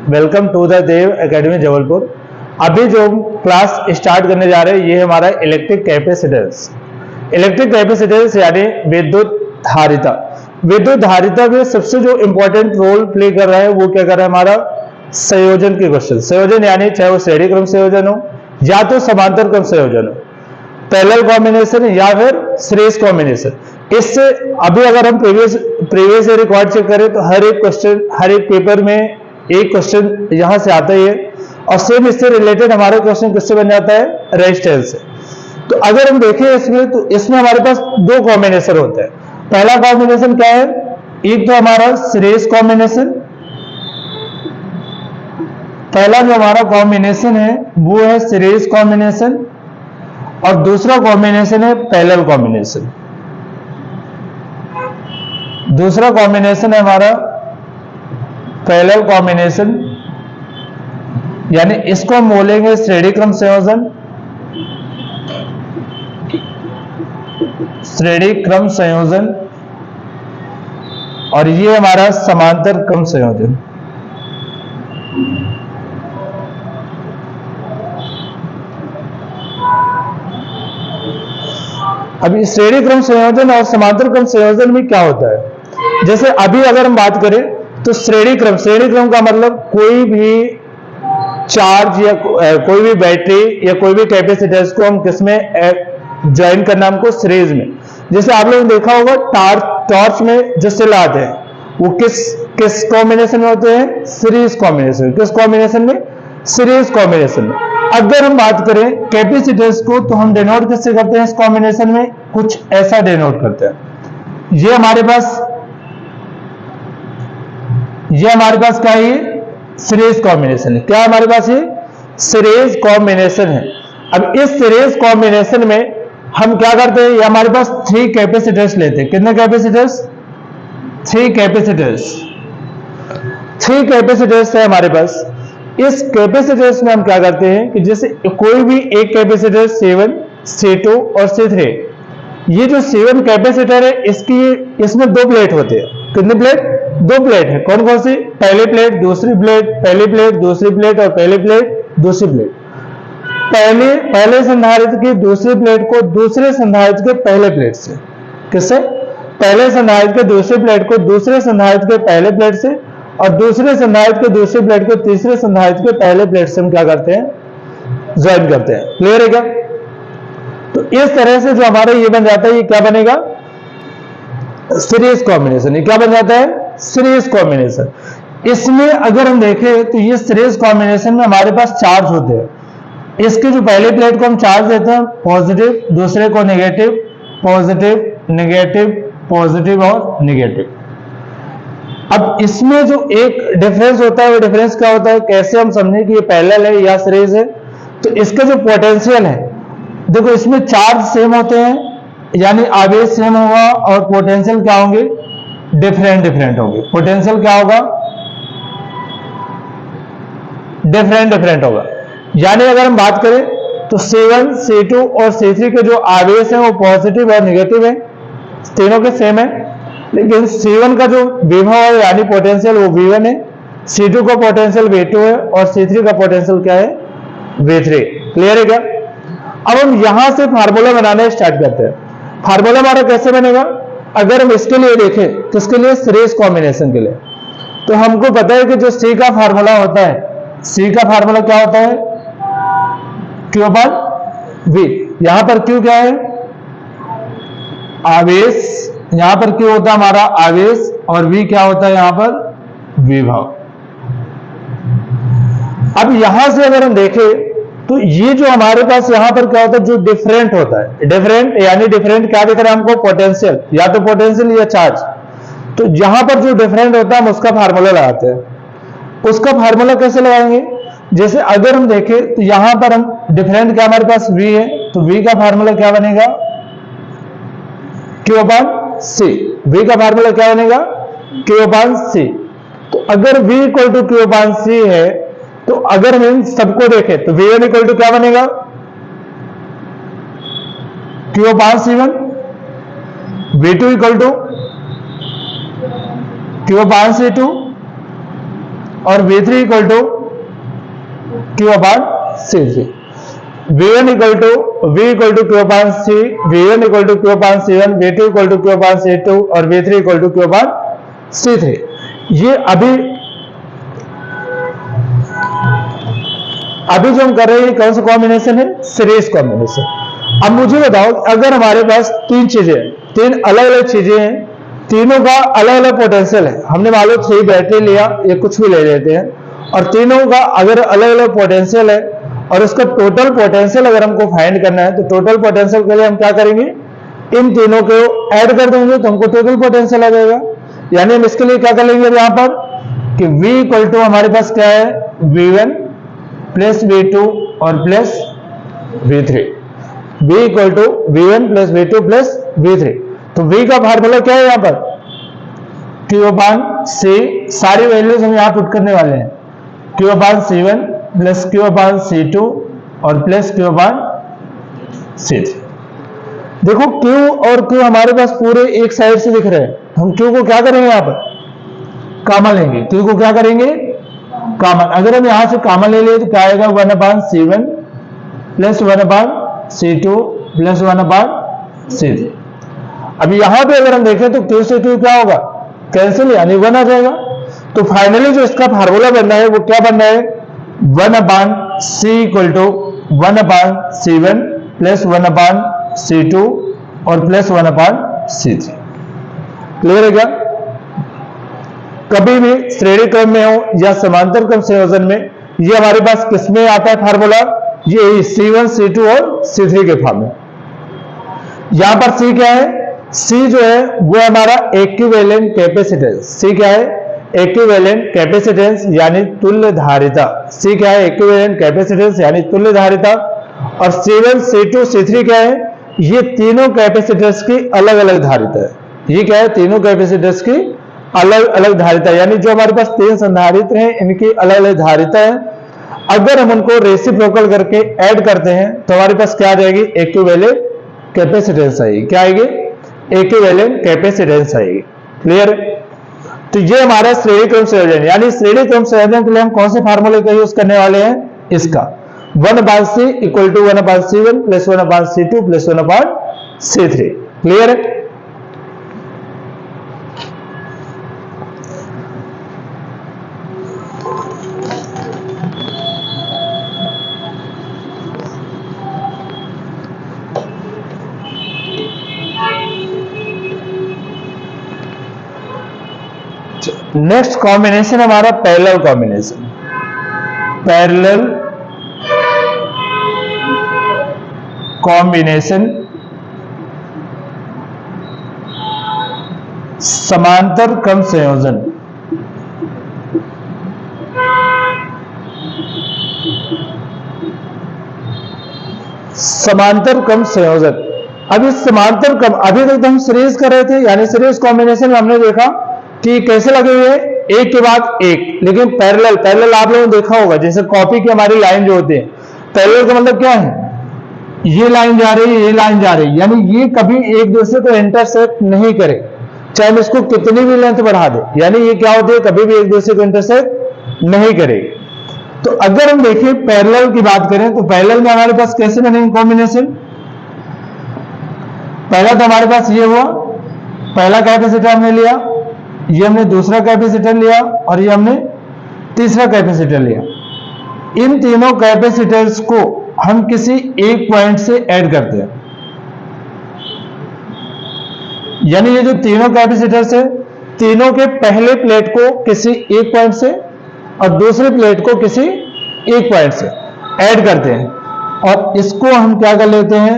Welcome to the Dev Academy Jabalpur. अभी जो class start करने जा रहे हैं ये हमारा इलेक्ट्रिक कैपेसिटेंस। इलेक्ट्रिक कैपेसिटेंस यानी विद्युत धारिता। विद्युत धारिता में सबसे जो इंपॉर्टेंट रोल प्ले कर रहा है वो क्या कर रहा है, हमारा संयोजन के क्वेश्चन। संयोजन यानी चाहे वो श्रेणी क्रम संयोजन हो या तो समांतर क्रम संयोजन हो, पैरेलल कॉम्बिनेशन या फिर सीरीज कॉम्बिनेशन। इससे अभी अगर हम प्रीवियस रिकॉर्ड चेक करें तो हर एक क्वेश्चन, हर एक पेपर में एक क्वेश्चन यहां से आता ही है। और सेम इससे रिलेटेड हमारा क्वेश्चन किससे बन जाता है, रेजिस्टेंस से। तो अगर हम देखें इसमें तो इसमें हमारे पास दो कॉम्बिनेशन होते हैं। पहला कॉम्बिनेशन क्या है, एक तो हमारा सीरीज कॉम्बिनेशन। पहला जो हमारा कॉम्बिनेशन है वो है सीरीज कॉम्बिनेशन और दूसरा कॉम्बिनेशन है पैरेलल कॉम्बिनेशन। दूसरा कॉम्बिनेशन है हमारा पैरेलल कॉम्बिनेशन, यानी इसको हम बोलेंगे श्रेणी क्रम संयोजन। श्रेणी क्रम संयोजन और ये हमारा समांतर क्रम संयोजन। अभी श्रेणी क्रम संयोजन और समांतर क्रम संयोजन में क्या होता है, जैसे अभी अगर हम बात करें तो श्रेणी क्रम का मतलब कोई भी चार्ज या कोई भी बैटरी या कोई भी कैपेसिटेंस को हम किसमें ज्वाइन करना, हमको सीरीज में। जैसे आप लोगों ने देखा होगा टॉर्च में जो सेल आते हैं वो किस कॉम्बिनेशन में होते हैं, सीरीज कॉम्बिनेशन। किस कॉम्बिनेशन में, सीरीज कॉम्बिनेशन में। अगर हम बात करें कैपेसिटेंस को तो हम डिनोट किससे करते हैं, इस कॉम्बिनेशन में कुछ ऐसा डिनोट करते हैं। ये हमारे पास क्या है, सीरीज कॉम्बिनेशन है। क्या हमारे पास ये सीरीज कॉम्बिनेशन है। अब इस सीरीज कॉम्बिनेशन में हम क्या करते हैं, ये हमारे पास 3 कैपेसिटर्स लेते हैं। कितने कैपेसिटर्स, 3 कैपेसिटर्स। 3 कैपेसिटर्स है हमारे पास। इस कैपेसिटर्स में हम क्या करते हैं कि जैसे कोई भी एक कैपेसिटर C1, C2 और C3, ये जो C1 कैपेसिटर है इसमें 2 प्लेट होते हैं। कितने प्लेट, 2 प्लेट है। कौन कौन सी, पहली प्लेट, दूसरी प्लेट, पहली प्लेट, दूसरी प्लेट और पहली प्लेट, दूसरी प्लेट। पहले संधारित्र की दूसरी प्लेट को दूसरे संधारित्र के पहले प्लेट से, किससे, पहले संधारित्र के दूसरी प्लेट को दूसरे संधारित्र के पहले प्लेट से और दूसरे संधारित्र के दूसरी प्लेट को तीसरे संधारित्र के पहले प्लेट से हम क्या करते हैं, ज्वाइन करते हैं। क्लियर है क्या। तो इस तरह से जो हमारा ये बन जाता है, ये क्या बनेगा, सीरीज कॉम्बिनेशन। ये क्या बन जाता है, सीरीज कॉम्बिनेशन। इसमें अगर हम देखें तो ये सीरीज कॉम्बिनेशन में हमारे पास चार्ज होते हैं। इसके जो पहले प्लेट को हम चार्ज देते हैं पॉजिटिव, दूसरे को नेगेटिव, पॉजिटिव, नेगेटिव, पॉजिटिव और नेगेटिव। अब इसमें जो एक डिफरेंस होता है वो डिफरेंस क्या होता है, कैसे हम समझें कि ये पैरेलल है या सीरीज है। तो इसका जो पोटेंशियल है, देखो इसमें चार्ज सेम होते हैं यानी आवेश सेम होगा और पोटेंशियल क्या होंगे, डिफरेंट होंगे। पोटेंशियल क्या होगा, डिफरेंट होगा। यानी अगर हम बात करें तो C1, C2 और C3 के जो आवेश हैं वो पॉजिटिव और नेगेटिव है, तीनों के सेम है। लेकिन C1 का जो विभव है यानी पोटेंशियल वो V1 है, C2 का पोटेंशियल V2 है और C3 का पोटेंशियल क्या है, V3। क्लियर है क्या। अब हम यहां से फार्मूला बनाना स्टार्ट करते हैं। फार्मूला हमारा कैसे बनेगा, अगर हम इसके लिए देखें, किसके लिए, सीरीज कॉम्बिनेशन के लिए। तो हमको पता है कि जो C का फार्मूला होता है, C का फार्मूला क्या होता है, Q/V। यहां पर Q क्या है, आवेश। यहां पर Q होता है हमारा आवेश और V क्या होता है यहां पर, विभव। अब यहां से अगर हम देखें तो ये जो हमारे पास यहां पर क्या होता है, जो डिफरेंट होता है, डिफरेंट यानी डिफरेंट क्या दिख रहा है हमको, पोटेंशियल, या तो पोटेंशियल या चार्ज। तो यहां पर जो डिफरेंट होता है हम उसका फार्मूला लगाते हैं। उसका फार्मूला कैसे लगाएंगे, जैसे अगर हम देखें तो यहां पर हम डिफरेंट क्या हमारे पास V है, तो V का फार्मूला क्या बनेगा, Q/C। V का फार्मूला क्या बनेगा, Q/C। तो अगर V = Q/C है तो अगर हम इन सबको देखें तो V1 = क्या बनेगा, Q/C1, V2 = Q/C2 और V3 equal to Q upon C3। V1 equal to V equal to Q upon C, V1 equal to Q upon C1, V2 equal to Q upon C2 और V3 equal to Q upon C3। ये अभी जो हम कर रहे हैं कौन सा कॉम्बिनेशन है? Series combination. अब मुझे बताओ, अगर हमारे पास तीन चीजें हैं, तीन अलग अलग चीजें हैं, तीनों का अलग अलग पोटेंशियल है, हमने मान लो 3 बैटरी लिया, ये कुछ भी ले लेते हैं, और तीनों का अगर अलग अलग पोटेंशियल है और उसका टोटल पोटेंशियल अगर हमको फाइंड करना है, तो टोटल पोटेंशियल के लिए हम क्या करेंगे? इन तीनों को ऐड कर देंगे तो हमको टोटल पोटेंशियल आ जाएगा। यानी हम इसके लिए क्या कर लेंगे यहां पर कि V इक्वल टू हमारे पास क्या है? V1 प्लस V2 और plus V3। V equal to V1 plus V2 plus V3। तो V का फार्मूला क्या है यहां पर? Q अपॉन C, सारी वैल्यूज हम यहां पुट करने वाले हैं, Q upon C1 plus Q upon C2 और प्लस Q अपॉन C3। देखो Q और Q हमारे पास पूरे एक साइड से दिख रहे हैं, हम Q को क्या करेंगे? यहां पर कॉमन लेंगे। Q को क्या करेंगे? कॉमन। अगर हम यहां से कॉमन ले लिए तो क्या आएगा? 1 upon C1 plus 1 upon C2 plus 1 upon C3। अभी यहां पे अगर हम देखें तो Q से Q क्या होगा? कैंसिल, यानी 1 आ जाएगा। तो फाइनली जो इसका फार्मूला बनना है वो क्या बनना है? 1 upon C equal to 1 upon C1 plus 1 upon C2 और प्लस 1 अपॉन C3। क्लियर है क्या? कभी भी श्रेणी क्रम में हो या समांतर क्रम संयोजन में ये हमारे पास किसमें आता है फार्मूला? ये C1, C2 और C3 के फॉर्म में। यहां पर C क्या है? C जो है वो हमारा इक्विवेलेंट कैपेसिटेंस। C क्या है? इक्विवेलेंट कैपेसिटेंस यानी तुल्य धारिता। C क्या है? इक्विवेलेंट कैपेसिटेंस यानी तुल्य धारिता। और C1, C2, C3 क्या है? ये तीनों कैपेसिटर्स की अलग अलग धारिता है। ये क्या है? तीनों कैपेसिटर्स की अलग अलग धारिता, यानी जो हमारे पास 3 संधारित्र हैं इनकी अलग अलग धारिता है। अगर हम उनको रेसिप्रोकल करके ऐड करते हैं तो हमारे पास क्या आ जाएगी? इक्विवेलेंट कैपेसिटेंस आएगी। क्या आएगी? इक्विवेलेंट कैपेसिटेंस आएगी। क्लियर? तो ये हमारा श्रेणी क्रम संयोजन, यानी श्रेणी क्रम संयोजन के लिए हम कौन से फार्मूले का यूज करने वाले हैं? इसका 1 upon C equal to 1 upon C1 plus 1 upon C2 plus 1 upon C3। Clear है? नेक्स्ट कॉम्बिनेशन हमारा पैरेलल कॉम्बिनेशन। पैरेलल कॉम्बिनेशन समांतर क्रम संयोजन। समांतर क्रम संयोजन। अब इस समांतर क्रम, अभी तक तो हम सीरीज कर रहे थे, यानी सीरीज कॉम्बिनेशन में हमने देखा कि कैसे लगे हुए हैं एक के बाद एक, लेकिन पैरेलल आप लोगों ने देखा होगा, जैसे कॉपी की हमारी लाइन जो होती है, पैरेलल का मतलब क्या है? ये लाइन जा रही है, ये लाइन जा रही है, यानी ये कभी एक दूसरे को इंटरसेक्ट नहीं करे, चाहे हम इसको कितनी भी लेंथ बढ़ा दे, यानी ये क्या होती है? कभी भी एक दूसरे को इंटरसेक्ट नहीं करेगी। तो अगर हम देखें पैरेलल की बात करें तो पैरेलल में हमारे पास कैसे बनेंगे कॉम्बिनेशन? पहला तो हमारे पास ये हुआ, पहला कैपेसिटर हमने लिया, ये हमने दूसरा कैपेसिटर लिया और ये हमने तीसरा कैपेसिटर लिया। इन तीनों कैपेसिटर्स को हम किसी एक पॉइंट से ऐड करते हैं, यानी ये जो तीनों कैपेसिटर्स है, तीनों के पहले प्लेट को किसी एक पॉइंट से और दूसरे प्लेट को किसी एक पॉइंट से ऐड करते हैं, और इसको हम क्या कर लेते हैं?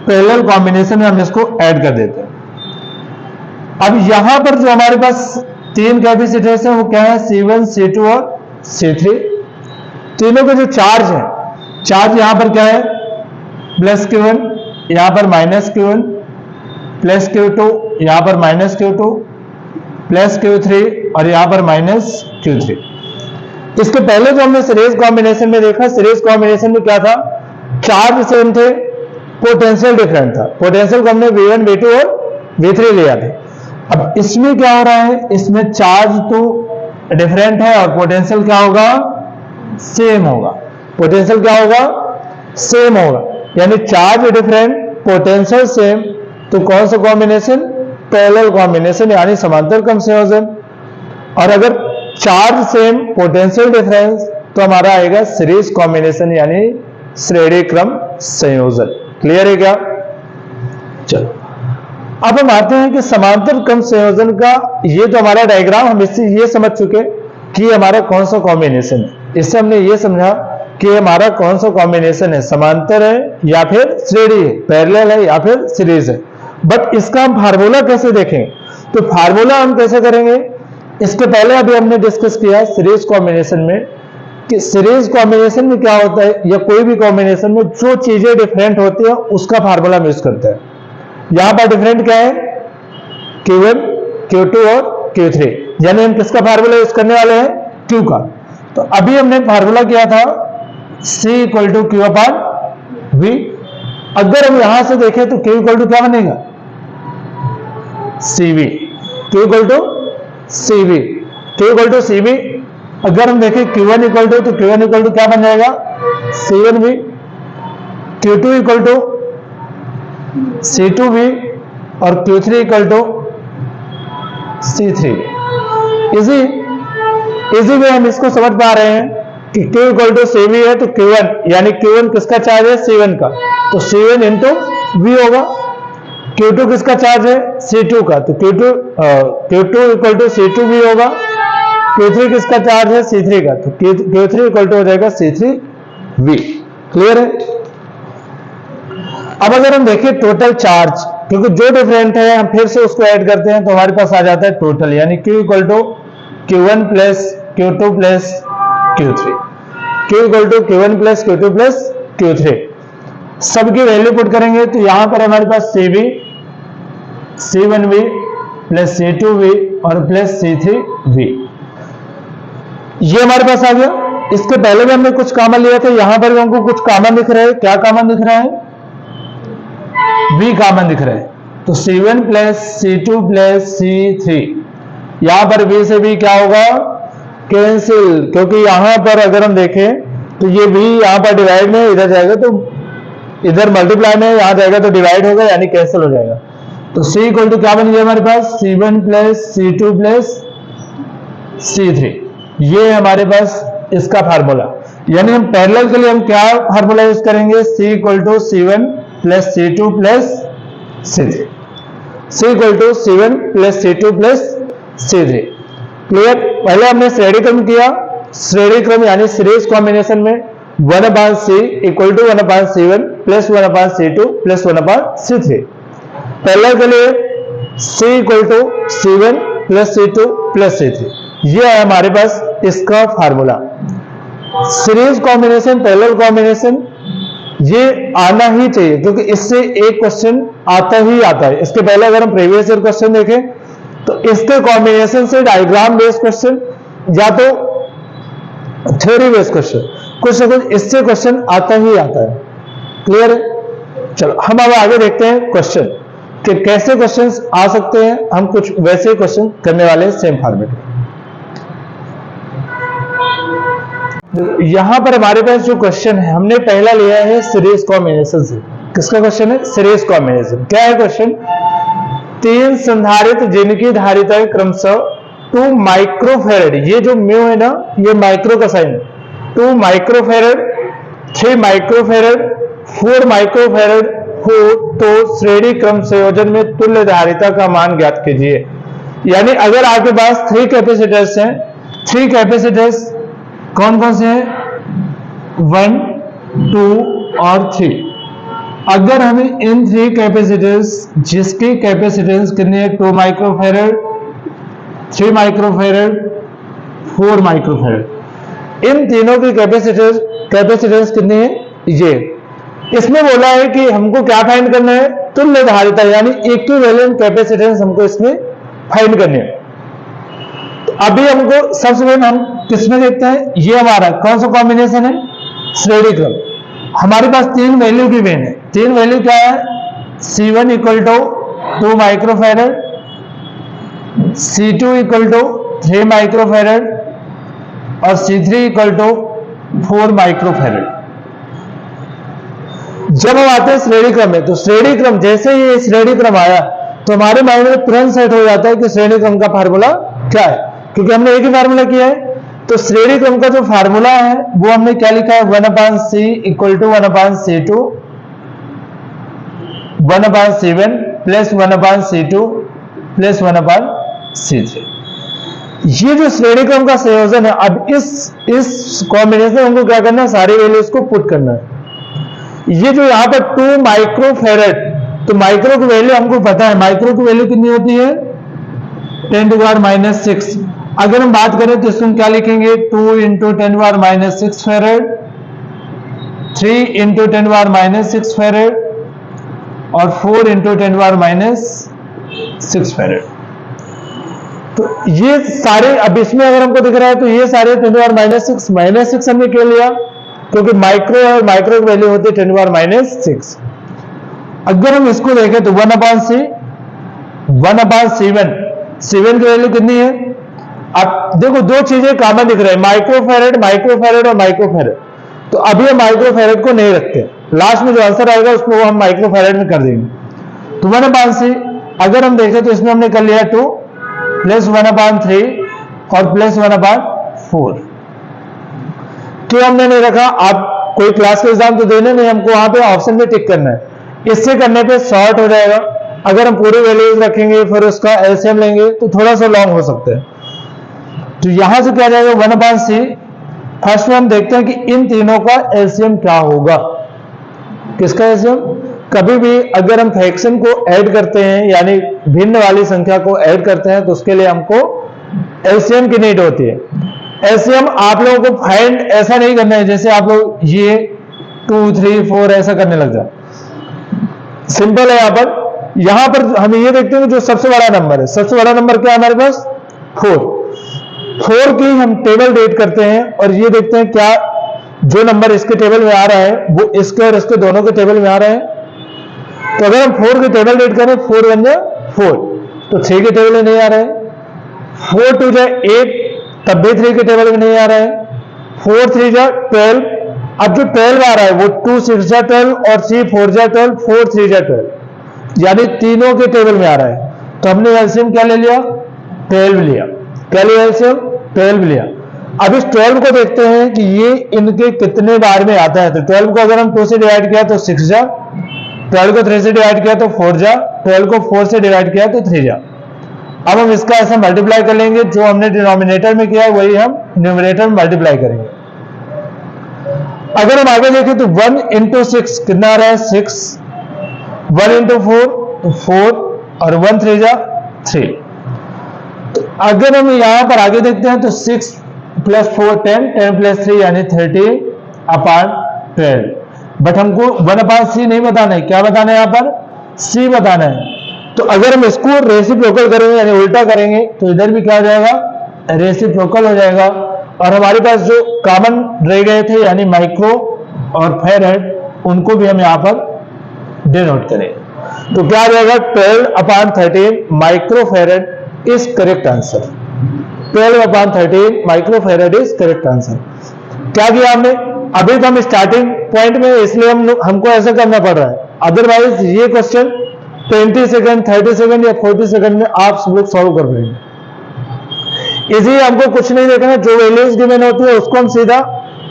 पैरेलल कॉम्बिनेशन में हम इसको ऐड कर देते हैं। अब यहां पर जो हमारे पास 3 कैपेसिटर्स हैं वो क्या है? C1, C2 और C3। तीनों के जो चार्ज है, चार्ज यहां पर क्या है? प्लस Q1, यहां पर माइनस Q1, प्लस Q2, यहां पर माइनस Q2, प्लस Q3 और यहां पर माइनस Q3। इसके पहले जो हमने सीरीज कॉम्बिनेशन में देखा, सीरीज कॉम्बिनेशन में क्या था? चार्ज सेम थे, पोटेंशियल डिफरेंट था। पोटेंशियल को हमने V1, V2 और V3 लिया था। अब इसमें क्या हो रहा है? इसमें चार्ज तो डिफरेंट है और पोटेंशियल क्या होगा, सेम होगा। पोटेंशियल क्या होगा, सेम होगा, यानी चार्ज डिफरेंट पोटेंशियल सेम, तो कौन सा कॉम्बिनेशन, पैरेलल कॉम्बिनेशन यानी समांतर क्रम संयोजन। और अगर चार्ज सेम पोटेंशियल डिफरेंस तो हमारा आएगा सीरीज कॉम्बिनेशन यानी श्रेणी क्रम संयोजन। क्लियर है क्या? चलो अब हम आते हैं कि समांतर क्रम संयोजन का, ये तो हमारा डायग्राम, हम इससे ये समझ चुके कि हमारा कौन सा कॉम्बिनेशन है। इससे हमने ये समझा कि हमारा कौन सा कॉम्बिनेशन है, समांतर है या फिर श्रेणी है, पैरेलल है या फिर सीरीज है। बट इसका हम फार्मूला कैसे देखेंगे, तो फार्मूला हम कैसे करेंगे, इसके पहले अभी हमने डिस्कस किया सीरीज कॉम्बिनेशन में कि सीरीज कॉम्बिनेशन में क्या होता है, या कोई भी कॉम्बिनेशन में जो चीजें डिफरेंट होती है उसका फार्मूला हम यूज करते हैं। यहां पर डिफरेंट क्या है, Q1, Q2 और Q3, यानी हम किसका फार्मूला यूज करने वाले हैं, Q का। तो अभी हमने फार्मूला किया था C = Q/V। अगर हम यहां से देखें तो Q = क्या बनेगा, CV। Q = CV, Q = CV। अगर हम देखें Q1 तो Q1 क्या बन जाएगा, C1V। Q2 = C2V और Q3 = C3। इजी वे हम इसको समझ पा रहे हैं कि Q = CV है तो Q1 यानी Q1 किसका चार्ज है, C1 का, तो C1 × V होगा। Q2 किसका चार्ज है, C2 का, तो Q2 = C2V होगा। Q3 किसका चार्ज है, C3 का, तो Q3 हो जाएगा C3V। क्लियर है? अब अगर हम देखें टोटल चार्ज, क्योंकि जो डिफरेंट है हम फिर से उसको ऐड करते हैं तो हमारे पास आ जाता है टोटल, यानी Q = Q1 + Q2 + Q3। Q = Q1 + Q2 + Q3। सबकी वैल्यू पुट करेंगे तो यहां पर हमारे पास CV, C1V + C2V और प्लस C3V, ये हमारे पास आ गया। इसके पहले भी हमने कुछ कॉमन लिया था, यहां पर भी हमको कुछ कॉमन दिख रहा है। क्या कॉमन दिख रहा है, V कॉमन दिख रहा है, तो C1 + C2 + C3, यहां पर V से V क्या होगा, कैंसिल, क्योंकि यहां पर अगर हम देखें तो ये V यहां पर डिवाइड में, इधर जाएगा तो इधर मल्टीप्लाई में, यहां जाएगा तो डिवाइड होगा यानी कैंसिल हो जाएगा। तो C = क्या बन गया हमारे पास, C1 + C2 + C3, ये हमारे पास इसका फार्मूला। यानी हम पैरेलल के लिए हम क्या फार्मूला यूज करेंगे, C = C1 + C2 + C3, C = C1 + C2 + C3। Clear? पहले हमने श्रेणी क्रम किया, श्रेणी क्रम यानी सीरीज कॉम्बिनेशन में 1/C = 1/C1 + 1/C2 + 1/C3। Parallel के लिए C = C1 + C2 + C3, ये है हमारे पास इसका formula. Series combination, parallel combination, ये आना ही चाहिए क्योंकि इससे एक क्वेश्चन आता ही आता है। इसके पहले अगर हम प्रीवियस ईयर क्वेश्चन देखें तो इसके कॉम्बिनेशन से डायग्राम बेस्ड क्वेश्चन या तो थ्योरी बेस्ड क्वेश्चन, कुछ ना कुछ इससे क्वेश्चन आता ही आता है। क्लियर है? चलो हम अब आगे देखते हैं क्वेश्चन कि कैसे क्वेश्चंस आ सकते हैं। हम कुछ वैसे क्वेश्चन करने वाले हैं सेम फॉर्मेट में। यहां पर हमारे पास जो क्वेश्चन है, हमने पहला लिया है सीरीज कॉम्बिनेशन से। किसका क्वेश्चन है, सीरीज कॉम्बिनेशन। क्या है क्वेश्चन, 3 संधारित्र जिनकी धारिताएं क्रमशः 2 माइक्रोफेरेड, ये जो म्यू है ना, ये माइक्रो का साइन है, 2 माइक्रोफेरेड, 3 माइक्रोफेरेड, 4 माइक्रोफेरेड हो तो श्रेणी क्रम संयोजन में तुल्य धारिता का मान ज्ञात कीजिए। यानी अगर आपके पास 3 कैपेसिटर्स हैं, 3 कैपेसिटर्स कौन कौन से हैं, 1, 2 और 3। अगर हमें इन 3 कैपेसिटर्स जिसकी कैपेसिटेंस कितनी है, 2 माइक्रोफेरेड, 3 माइक्रोफेरेड, 4 माइक्रोफेरेड, इन तीनों की कैपेसिटेंस कितनी है, ये। इसमें बोला है कि हमको क्या फाइंड करना है, तुल्य धारिता यानी इक्विवेलेंट कैपेसिटेंस हमको इसमें फाइंड करनी है। तो अभी हमको सबसे पहले हम किसमें देखते हैं, ये हमारा कौन सा कॉम्बिनेशन है, श्रेणी क्रम। हमारे पास 3 वैल्यू की वेन है। 3 वैल्यू क्या है, C1 = 2 माइक्रोफेरेड, C2 = 3 माइक्रोफेरेड और C3 इक्वल टू 4 माइक्रोफेरेड। जब हम आते हैं श्रेणी क्रम में, तो श्रेणी क्रम जैसे ही श्रेणी क्रम आया तो हमारे माइंड में तुरंत सेट हो जाता है कि श्रेणी क्रम का फार्मूला क्या है, क्योंकि हमने एक ही फार्मूला किया है। तो श्रेणी क्रम का जो फार्मूला है वो हमने क्या लिखा है, 1/c equal to 1/c2 1/c1 plus 1/c2 plus 1/c3। ये जो श्रेणी क्रम का संयोजन है, अब इस कॉम्बिनेशन में हमको क्या करना है, सारी वैल्यूज को पुट करना है। ये जो यहाँ पर 2 माइक्रोफेरेड, तो माइक्रो की वैल्यू हमको पता है, माइक्रो की वैल्यू कितनी होती है, 10⁻⁻6। अगर हम बात करें तो इसमें क्या लिखेंगे, 2 × 10⁻⁻6 फेरेड, 3 × 10⁻⁻6 फेरेड और 4 × 10⁻⁻6 फेरेड। तो ये सारे, अब इसमें अगर हमको दिख रहा है तो ये सारे 10⁻⁻6 हमने क्यों लिया, क्योंकि माइक्रो और माइक्रो की वैल्यू होती है 10⁻⁻6। अगर हम इसको देखें तो 1/c 1/c1, C1 की वैल्यू कितनी है। अब देखो दो चीजें कॉमन दिख रहे हैं, माइक्रोफेरेड माइक्रोफेरेड और माइक्रोफेरेड। तो अभी हम माइक्रोफेरेड को नहीं रखते, लास्ट में जो आंसर आएगा उसको हम माइक्रोफेरेड में कर देंगे। तो 1/c अगर हम देखें तो इसमें हमने कर लिया 2 प्लस 1/3 और प्लस 1/4। क्यों हमने नहीं रखा, आप कोई क्लास का एग्जाम तो देने नहीं, हमको वहां पे ऑप्शन में टिक करना है। इससे करने पे शॉर्ट हो जाएगा। अगर हम पूरी वैल्यूज रखेंगे फिर उसका एलसीएम लेंगे तो थोड़ा सा लॉन्ग हो सकता है। तो यहां से क्या जाएगा 1/c। फर्स्ट में हम देखते हैं कि इन तीनों का एलसीएम क्या होगा। किसका एलसीएम, कभी भी अगर हम फ्रैक्शन को ऐड करते हैं यानी भिन्न वाली संख्या को ऐड करते हैं तो उसके लिए हमको एलसीएम की नीड होती है। एलसीएम आप लोगों को फाइंड ऐसा नहीं करना है जैसे आप लोग ये 2 3 4 ऐसा करने लग जाए, सिंपल है। यहां पर हम ये देखते हैं कि जो सबसे बड़ा नंबर है, सबसे बड़ा नंबर क्या है हमारे पास, 4 की हम टेबल रेट करते हैं और ये देखते हैं क्या जो नंबर इसके टेबल में आ रहा है वो इसके और इसके दोनों के टेबल में आ रहा है। तो अगर हम 4 की टेबल रेट करें 4 × 1 = 4, तो 3 के टेबल में नहीं आ रहा है। 4 × 2 = 8, तब भी 3 के टेबल में नहीं आ रहा है। 4 × 3 = 12, अब जो 12 आ रहा है वो 2 × 6 = 12 और 3 × 4 = 12, 4 × 3 = 12, यानी तीनों के टेबल में आ रहा है। तो हमने एलसीएम क्या ले लिया, 12 लिया। क्या लिया एलसीएम, 12 लिया। अब इस 12 को देखते हैं कि ये इनके कितने बार में आता है। तो 12 को अगर हम 2 से डिवाइड किया तो 6 जा, 12 को 3 से डिवाइड किया तो 4 जा, 12 को 4 से डिवाइड किया तो 3 जा। अब हम इसका ऐसा मल्टीप्लाई कर लेंगे, जो हमने डिनोमिनेटर में किया वही हम न्यूमरेटर में मल्टीप्लाई करेंगे। अगर हम आगे देखें तो 1 × 6 कितना आ रहा है, 6, 1 × 4 तो 4 और 1 × 3 = 3। तो अगर हम यहां पर आगे देखते हैं तो 6 + 4 10, 10 + 3 यानी 30/12। बट हमको 1/c नहीं बताना है, क्या बताना है यहाँ पर, c बताना है। तो अगर हम इसको रेसिप्रोकल करेंगे यानी उल्टा करेंगे तो इधर भी क्या हो जाएगा, रेसिप्रोकल हो जाएगा। और हमारे पास जो कॉमन रह गए थे यानी माइक्रो और फेरेड, उनको भी हम यहाँ पर डिनोट करें। तो क्या आ जाएगा, 12/13 microfarad is correct answer. 12/13 microfarad is correct answer. क्या किया हमने, अभी तो हम स्टार्टिंग पॉइंट में, इसलिए हमको ऐसा करना पड़ रहा है। अदरवाइज ये क्वेश्चन 20 सेकंड 30 सेकंड या 40 सेकंड में आप सब लोग सॉल्व कर पाएंगे। इसलिए हमको कुछ नहीं देखना, जो वैल्यूज गिवन होती है उसको हम सीधा,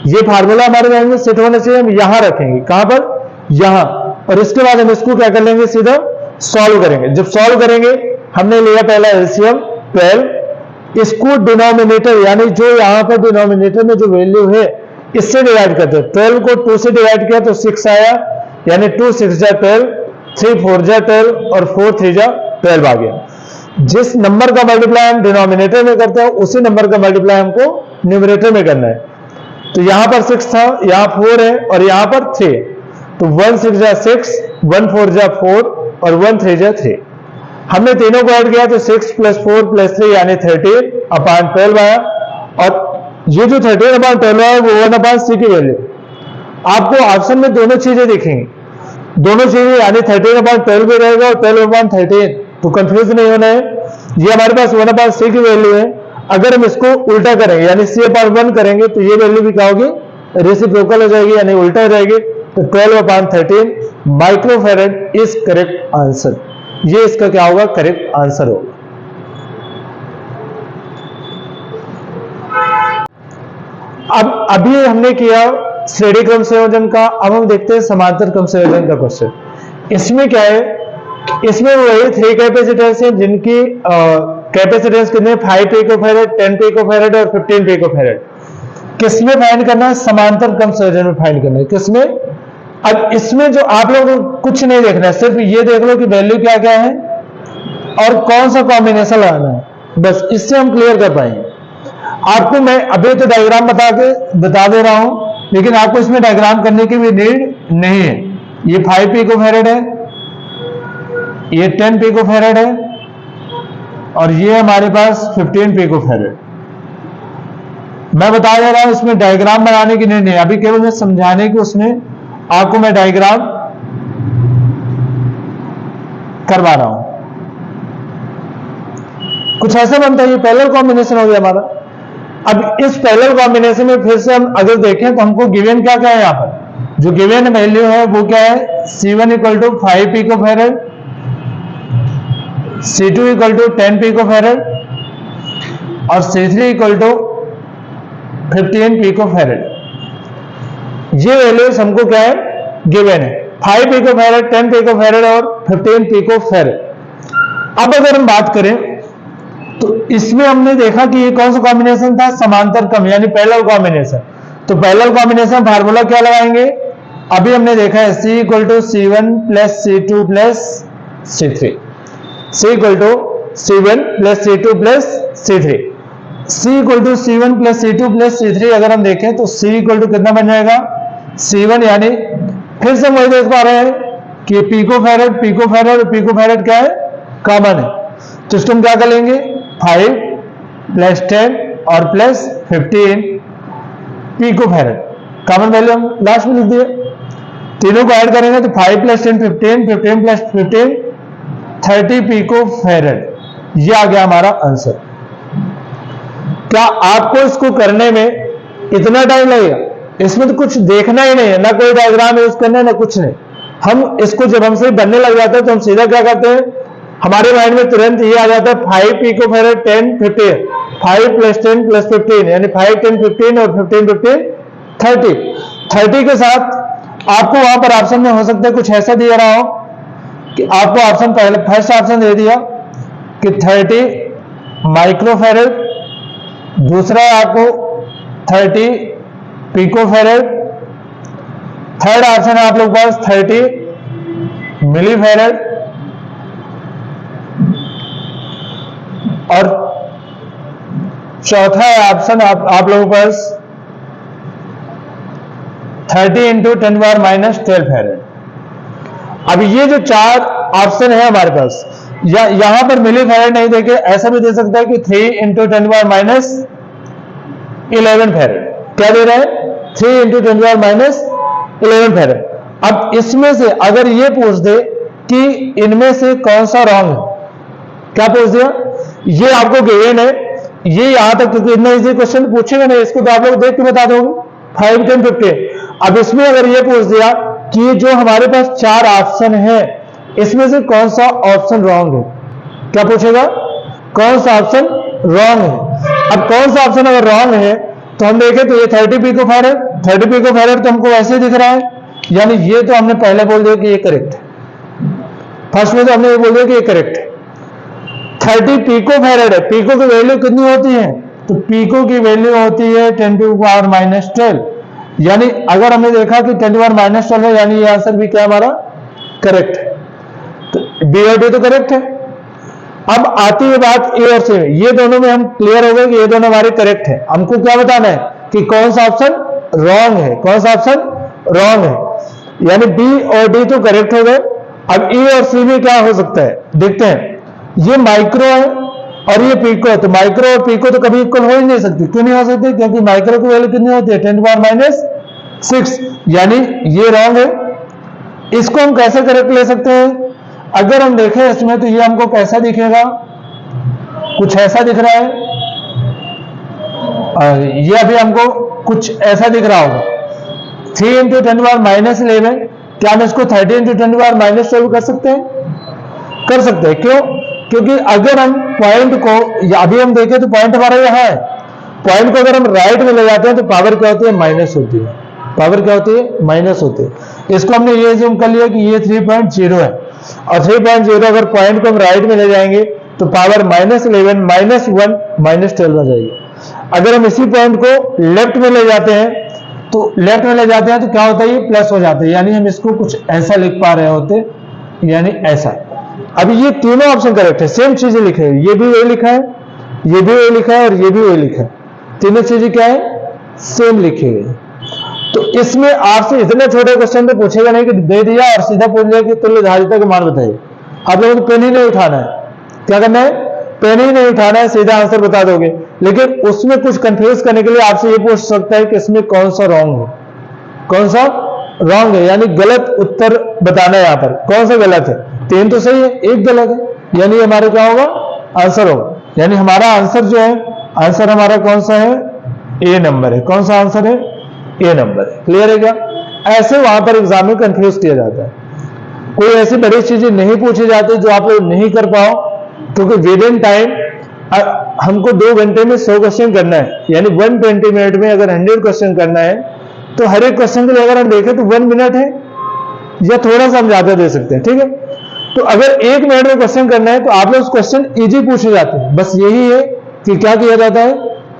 ये फार्मूला हमारे माइंड में सेट होना चाहिए, हम यहां रखेंगे। कहां पर, यहां। और इसके बाद हम इसको क्या कर लेंगे, सीधा सॉल्व करेंगे। जब सॉल्व करेंगे, हमने लिया पहला एलसीएम 12, इसको डिनोमिनेटर यानी जो यहां पर डिनोमिनेटर में जो वैल्यू है इससे डिवाइड करते हैं। 12 को 2 से डिवाइड किया तो 6 आया, यानी 2 × 6 = 12, 3 × 4 = 12 और 4 × 3 = 12 आ गया। जिस नंबर का मल्टीप्लाई हम डिनोमिनेटर में करते हैं उसी नंबर का मल्टीप्लाई हमको न्यूमरेटर में करना है। तो यहां पर 6 था, यहां 4 है और यहां पर 3। तो 1 × 6 = 6, 1 × 4 = 4 और 1 × 3 = 3। हमने तीनों को ऐड किया तो 6 + 4 + 3 यानी 13/12 आया। और ये जो 13/12 है वो 1/c की वैल्यू। आपको ऑप्शन में दोनों चीजें दिखेंगी, दोनों चीजें यानी 13/12 भी रहेगा और 12/13, तो कंफ्यूज नहीं होना है। ये हमारे पास 1/c की वैल्यू है। अगर हम इसको उल्टा करेंगे यानी C/1 करेंगे तो ये वैल्यू भी क्या होगी, रेसिप्रोकल हो जाएगी यानी उल्टा हो जाएगी। तो 12/13 माइक्रोफैरड इज करेक्ट आंसर। ये इसका क्या होगा, करेक्ट आंसर होगा। अब अभी हमने किया श्रेणी क्रम संयोजन का, अब हम देखते हैं समांतर क्रम संयोजन का क्वेश्चन। इसमें क्या है, इसमें वही 3 कैपेसिटेंस हैं जिनकी कैपेसिटेंस कितने, 5 पिकोफैरड, 10 पिकोफैरड और 15 पिकोफैरड। किसमें फाइंड करना है, समांतर क्रम संयोजन में फाइंड करना है। किसमें, अब इसमें जो आप लोगों को कुछ नहीं देखना है, सिर्फ ये देख लो कि वैल्यू क्या क्या है और कौन सा कॉम्बिनेशन लगाना है, बस इससे हम क्लियर कर पाएंगे। आपको मैं अभी तो डायग्राम बता दे रहा हूं, लेकिन आपको इसमें डायग्राम करने की भी नीड नहीं है। ये 5 पिकोफैरड है, ये 10 पिकोफैरड है और ये हमारे पास 15 पिकोफैरड। मैं बता दे रहा हूं, इसमें डायग्राम बनाने की नहीं, अभी केवल मैं समझाने की उसमें आपको मैं डायग्राम करवा रहा हूं। कुछ ऐसा बनता है, ये पैरेलल कॉम्बिनेशन हो गया हमारा। अब इस पैरेलल कॉम्बिनेशन में फिर से हम अगर देखें तो हमको गिवन क्या क्या है, यहां पर जो गिवन वैल्यू है वो क्या है, C1 = 5 पिकोफैरड, C2 = 10 पिकोफैरड और C3 = 15 पिकोफैरड। ये वैल्यूज हमको क्या है, गिवन है, 5 पिकोफैरड, 10 पिकोफैरड और 15 पिकोफैरड। अब अगर हम बात करें तो इसमें हमने देखा कि ये कौन सा कॉम्बिनेशन था, समांतर क्रम यानी पैरेलल कॉम्बिनेशन। तो पैरेलल कॉम्बिनेशन फार्मूला क्या लगाएंगे, अभी हमने देखा है C = C1 + C2 + C3, C = C1 + C2 + C3, C = C1 + C2 + C3 अगर हम देखें तो C = कितना बन जाएगा, C1 यानी फिर से वही देख पा रहे हैं कि पिकोफैरड पिकोफैरड और पिकोफैरड क्या है, कॉमन है। तो इसको हम क्या कर लेंगे, 5 + 10 और +15 पिकोफैरड, कॉमन वैल्यू हम लास्ट में लिख दिए। तीनों को ऐड करेंगे तो 5 + 10 15, 15 + 15 30 पिकोफैरड। ये आ गया हमारा आंसर। क्या आपको इसको करने में इतना टाइम लगेगा, इसमें तो कुछ देखना ही नहीं है, ना कोई डायग्राम यूज करना है ना कुछ नहीं। हम इसको जब हमसे बनने लग जाते हैं तो हम सीधा क्या करते हैं, हमारे माइंड में तुरंत ये आ जाता है 5 पिकोफैरड 10 15, 5 + 10 + 15 यानी 5 10 15 और 15 15 30। 30 के साथ आपको वहां पर ऑप्शन में हो सकता है कुछ ऐसा दिया रहा हो कि आपको ऑप्शन पहले फर्स्ट ऑप्शन दे दिया कि 30 माइक्रोफैरड, दूसरा आपको 30 पिकोफैरड, थर्ड ऑप्शन है आप लोग पास 30 मिलीफैरड और चौथा ऑप्शन आप लोगों के पास 30 × 10⁻⁻12 फैरड। अब ये जो 4 ऑप्शन है हमारे पास, यहां पर मिलीफैरड नहीं देके ऐसा भी दे सकता है कि 3 × 10⁻11 फैरड। क्या दे रहा है, 3 × 10⁻11 फैरड। अब इसमें से अगर ये पूछ दे कि इनमें से कौन सा रॉन्ग है, क्या पूछ दिया, ये आपको गिवन है, ये यहां तक क्योंकि इतना इजी क्वेश्चन पूछेगा नहीं, इसको तो आप लोग देख के बता दोगे 5 10 15। अब इसमें अगर ये पूछ दिया कि जो हमारे पास 4 ऑप्शन है इसमें से कौन सा ऑप्शन रॉन्ग है, क्या पूछेगा, कौन सा ऑप्शन रॉन्ग है। अब कौन सा ऑप्शन अगर रॉन्ग है तो हम देखें तो ये 30 पिकोफैरड तो हमको वैसे दिख रहा है, यानी ये तो हमने पहले बोल दिया कि ये करेक्ट है, फर्स्ट में तो हमने ये बोल दिया कि ये करेक्ट है। 30 पिकोफैरड है, पिको की वैल्यू कितनी होती है, तो पिको की वैल्यू होती है 10⁻⁻12, यानी अगर हमने देखा कि 10⁻⁻12 है यानी ये आंसर भी क्या हमारा करेक्ट है, तो बी और डी तो करेक्ट है। अब आती है बात ए और सी में, ये दोनों में हम क्लियर हो गए कि ये दोनों हमारे करेक्ट है। हमको क्या बताना है कि कौन सा ऑप्शन रॉन्ग है, कौन सा ऑप्शन रॉन्ग है, यानी बी और डी तो करेक्ट हो गए। अब ए और सी में क्या हो सकता है देखते हैं। ये माइक्रो है और ये पिको है, तो माइक्रो और पिको तो कभी इक्वल हो ही नहीं सकती। क्यों नहीं हो सकती, क्योंकि माइक्रो की वैल्यू कितनी होती है 10⁻⁻6, यानी ये रॉन्ग है। इसको हम कैसे करेक्ट ले सकते हैं, अगर हम देखें इसमें तो ये हमको कैसा दिखेगा, कुछ ऐसा दिख रहा है ये अभी हमको कुछ ऐसा दिख रहा होगा 3 इंटू 10⁻11। क्या हम इसको 30 इंटू 10⁻12 कर सकते हैं? कर सकते हैं। क्यों? क्योंकि अगर हम पॉइंट को, अभी हम देखें तो पॉइंट हमारा यहाँ है, पॉइंट को अगर हम राइट में ले जाते हैं तो पावर क्या होती है? माइनस होती है। पावर क्या होती है? माइनस होती है। इसको हमने ये ज्यूम कर लिया कि ये 3.0 है, और 3.0 अगर पॉइंट को हम राइट में ले जाएंगे तो पावर -11, -1, -12 आ जाएगी। अगर हम इसी पॉइंट को लेफ्ट में ले जाते हैं तो क्या होता है? ये प्लस हो जाता है, यानी हम इसको कुछ ऐसा लिख पा रहे होते, यानी ऐसा। अभी ये तीनों ऑप्शन करेक्ट है, सेम चीजें लिखे हैं, ये भी वही लिखा है, ये भी वही लिखा है और ये भी वही लिखा है। तीनों चीजें क्या है? सेम लिखी है। तो इसमें आपसे इतने छोटे क्वेश्चन तो पूछेगा नहीं कि दे दिया और सीधा पूछ लिया कि तुल्य धारिता का मान बताइए। आप लोगों को पेन ही नहीं उठाना है। क्या करना है? पेन ही नहीं उठाना है, सीधा आंसर बता दोगे। लेकिन उसमें कुछ कंफ्यूज करने के लिए आपसे ये पूछ सकता है कि इसमें कौन सा रॉन्ग है, कौन सा रॉन्ग है, यानी गलत उत्तर बताना है। यहाँ पर कौन सा गलत है? 3 तो सही है, 1 गलत है, यानी हमारा क्या होगा? आंसर होगा। यानी हमारा आंसर जो है, आंसर हमारा कौन सा है? ए नंबर है। कौन सा आंसर है? ए नंबर है। क्लियर है क्या? ऐसे वहां पर एग्जाम में कंफ्यूज किया जाता है। कोई ऐसी बड़ी चीजें नहीं पूछी जाती जो आप लोग नहीं कर पाओ, क्योंकि विद इन टाइम हमको 2 घंटे में 100 क्वेश्चन करना है, यानी 120 मिनट में अगर 100 क्वेश्चन करना है तो हर एक क्वेश्चन के लिए अगर हम देखें तो 1 मिनट है या थोड़ा सा हम ज्यादा दे सकते हैं। ठीक है, तो अगर 1 मिनट में क्वेश्चन करना है तो आप लोग क्वेश्चन इजी पूछे जाते हैं। बस यही है कि क्या किया जाता है?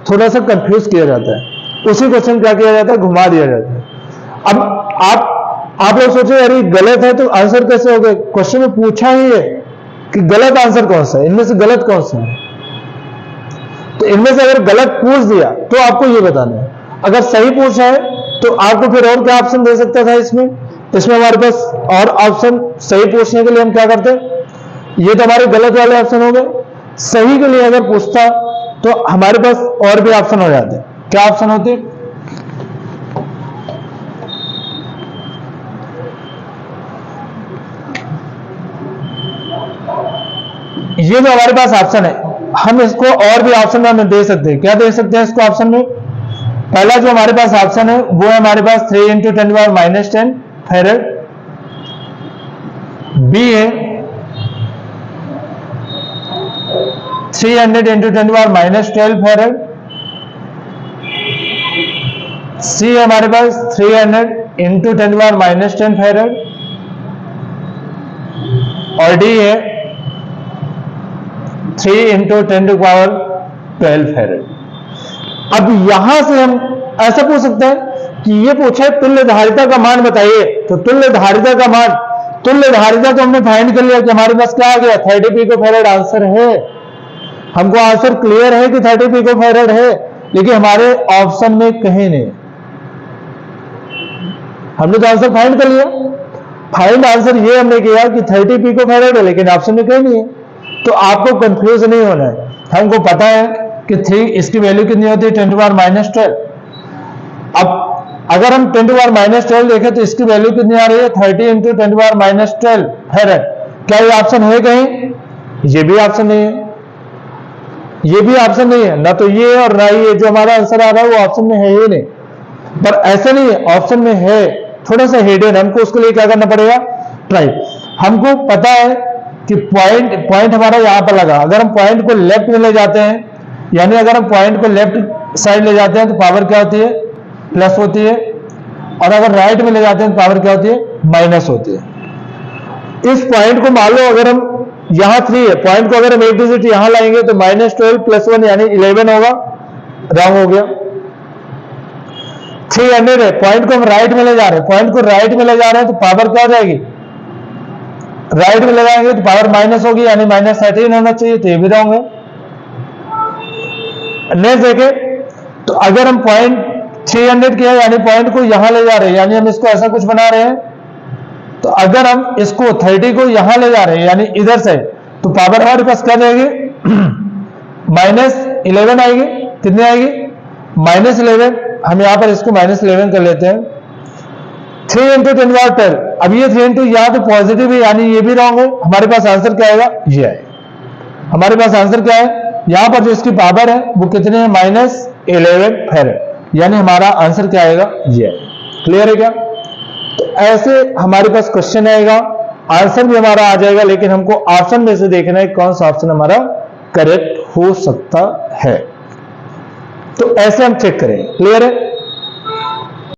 थोड़ा सा कंफ्यूज किया जाता है। उसी क्वेश्चन क्या किया जाता है? घुमा दिया जाता है। अब आप लोग सोचे अरे गलत है तो आंसर कैसे हो गए? क्वेश्चन में पूछा ही है कि गलत आंसर कौन सा है, इनमें से गलत कौन सा है। तो इनमें से अगर गलत पूछ दिया तो आपको ये बताना है, अगर सही पूछा है तो आपको फिर और क्या ऑप्शन दे सकता था इसमें हमारे पास और ऑप्शन सही पूछने के लिए हम क्या करते? ये तो हमारे गलत वाले ऑप्शन हो गए। सही के लिए अगर पूछता तो हमारे पास और भी ऑप्शन हो जाते। क्या ऑप्शन होते? ये जो हमारे पास ऑप्शन है, हम इसको और भी ऑप्शन में हमें दे सकते हैं। क्या दे सकते हैं इसको ऑप्शन में? पहला जो हमारे पास ऑप्शन है वो है हमारे पास 3 इंटू 10⁻10 फैरेड। बी है 300 इंटू 10⁻12 फैरेड। सी है हमारे पास 300 इंटू 10⁻10 फैरेड। और डी है 3 इंटू 10⁻12 फैरेड। अब यहां से हम ऐसा पूछ सकते हैं कि ये पूछे तुल्य धारिता का मान बताइए, तो तुल्य धारिता का मान, तुल्य धारिता तो हमने फाइंड कर लिया कि हमारे पास क्या आ गया? 30 पिकोफैरेड आंसर है। हमको आंसर क्लियर है कि 30 पिकोफैरेड है, लेकिन हमारे ऑप्शन में कहीं नहीं। हमने तो आंसर फाइंड कर लिया, फाइंड आंसर ये हमने किया कि 30 पिकोफैरेड है, लेकिन ऑप्शन में कहीं नहीं है। तो आपको कंफ्यूज नहीं होना है। हमको पता है कि 3 इसकी वैल्यू कितनी होती है? 10⁻12। अब अगर हम 10⁻12 देखें तो इसकी वैल्यू कितनी आ रही है? 30 इंटू 10⁻12 फैरेड। क्या ये ऑप्शन है कहीं? ये भी ऑप्शन नहीं है, ये भी ऑप्शन नहीं है, ना तो ये और ना ये जो हमारा आंसर आ रहा है वो ऑप्शन में है ही नहीं। पर ऐसा नहीं है, ऑप्शन में है, थोड़ा सा हिडन। हमको उसके लिए क्या करना पड़ेगा? ट्राई। हमको पता है कि पॉइंट हमारा यहां पर लगा। अगर हम पॉइंट को लेफ्ट में ले जाते हैं, यानी अगर हम पॉइंट को लेफ्ट साइड ले जाते हैं तो पावर क्या होती है? प्लस होती है। और अगर राइट में ले जाते हैं तो पावर क्या होती है? माइनस होती है। इस पॉइंट को मान लो अगर हम यहां 3 है, पॉइंट को अगर हम एक डिजिट यहां लाएंगे तो -12 + 1 यानी 11 होगा। रॉन्ग हो गया। 300 है, पॉइंट को हम राइट में ले जा रहे हैं, पॉइंट को राइट में ले जा रहे हैं तो पावर क्या हो जाएगी? राइट में लगाएंगे तो पावर माइनस होगी, यानी -13 होना चाहिए, तो ये भी रॉन्ग है। नेक्स्ट देखें तो अगर हम पॉइंट 300 किया यानी पॉइंट को यहां ले जा रहे हैं, यानी हम इसको ऐसा कुछ बना रहे हैं, तो अगर हम इसको 30 को यहां ले जा रहे हैं यानी इधर से, तो पावर हमारे पास क्या जाएगी? -11 आएगी। कितनी आएगी? -11। हम यहां पर इसको -11 कर लेते हैं। 3 इंटू 10⁻12। अब ये 3 इंटू यहां तो पॉजिटिव है, यानी ये भी रॉन्ग है। हमारे पास आंसर क्या आएगा? ये आएगा। हमारे पास आंसर क्या है? यहां पर जो इसकी पावर है वो कितने है, -11 फेरेड, यानी हमारा आंसर क्या आएगा, ये। क्लियर है क्या? तो ऐसे हमारे पास क्वेश्चन आएगा, आंसर भी हमारा आ जाएगा, लेकिन हमको ऑप्शन में से देखना है कौन सा ऑप्शन हमारा करेक्ट हो सकता है। तो ऐसे हम चेक करें। क्लियर है?